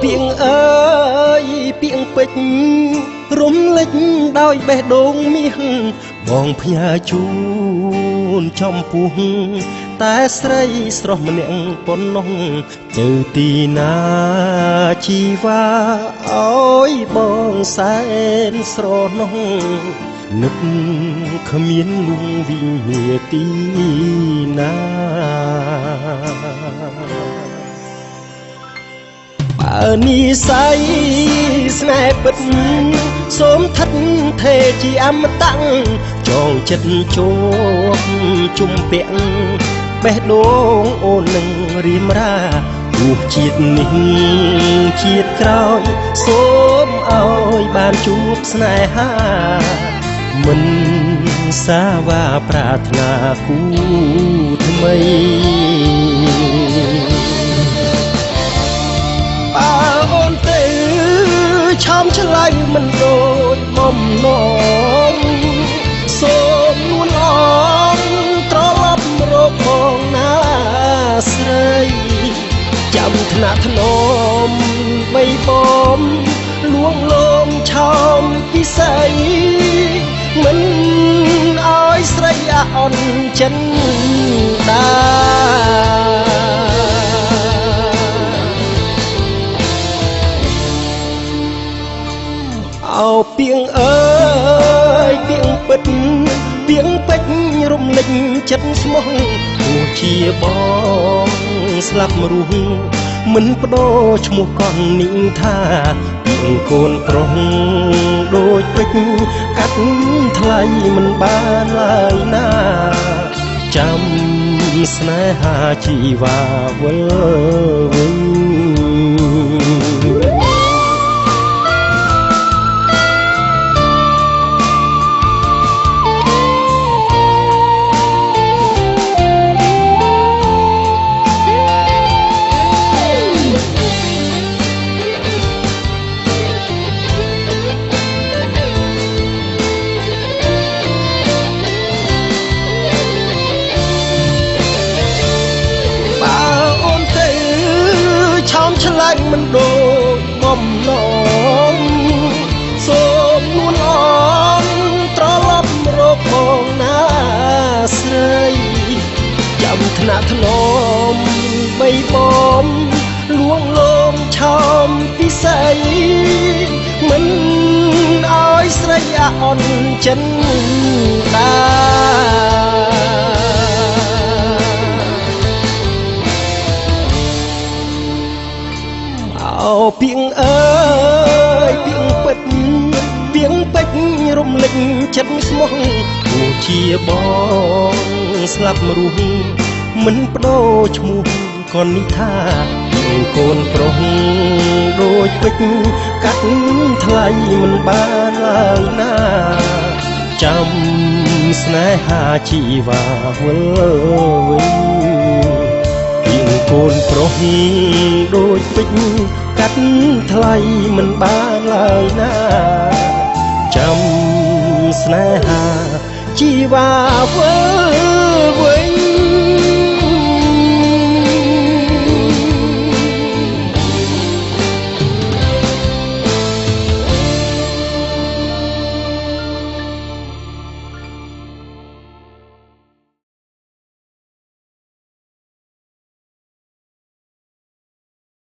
ពាងអើយពាងពេជ្ររំលេចដោយបេះដូងមាសបងផ្ញើជូនចំពោះតែស្រីស្រស់ម្នាក់ប៉ុណ្ណោះទៅទីណាជីវ៉ាអើយបងសែនស្រណោះនឹកគ្មានលងវិញ្ញាទីណាបើនិស័យស្នេហ៍ពិតសូមថិតថេរជាអមតៈចងចិត្តជួបជុំពាក់បេះដូងអូននឹងរៀមរាទោះជាតិនេះជាតិក្រោយសូមឲ្យបានជួបស្នេហាមិនសាវាប្រាថ្នាគូថ្មីបើអូនទៅឆោមឆ្លៃមិនដូចបំណងសូមនួនអងត្រឡប់រកបងណាស្រីចាំថ្នាក់ថ្នមបីបំលួងលោមឆោមពិសីមិនឲ្យស្រីអាអន់ចិនដាអោពាងអើយពាងពិតពាងពេជ្ររំលេចចិត្តស្មោះទោះជាបងស្លាប់រស់មិនបដូរឈ្មោះកននេះថាពាងកូនប្រុសដូចពេជ្រកាត់ថ្លៃមិនបានឡើយណាចាំស្នេហាជីវ៉ាវិលវិញឆ្លាញ់មិនដូចបំណងសូមនួនអងត្រឡប់រកបងណាស្រីចាំថ្នាក់ថ្នមបីបំលួងលោមឆោមពិសីមិនឲ្យស្រីអាអន់ចិនដាអោពាងអើយពាងពិតពាងពេជ្ររំលេចចិត្តស្មោះទោះជាបងស្លាប់រស់មិនបដូរឈ្មោះកននេះថាកូនប្រុសដូចពេជ្រកាត់ថ្លៃមិនបានឡើយណាចាំស្នេហាជីវ៉ាវិលវិញកូនប្រុសដូចពេជ្រកាត់ថ្លៃមិនបានឡើយណាចាំស្នេហាជីវ៉ាវិលវិញ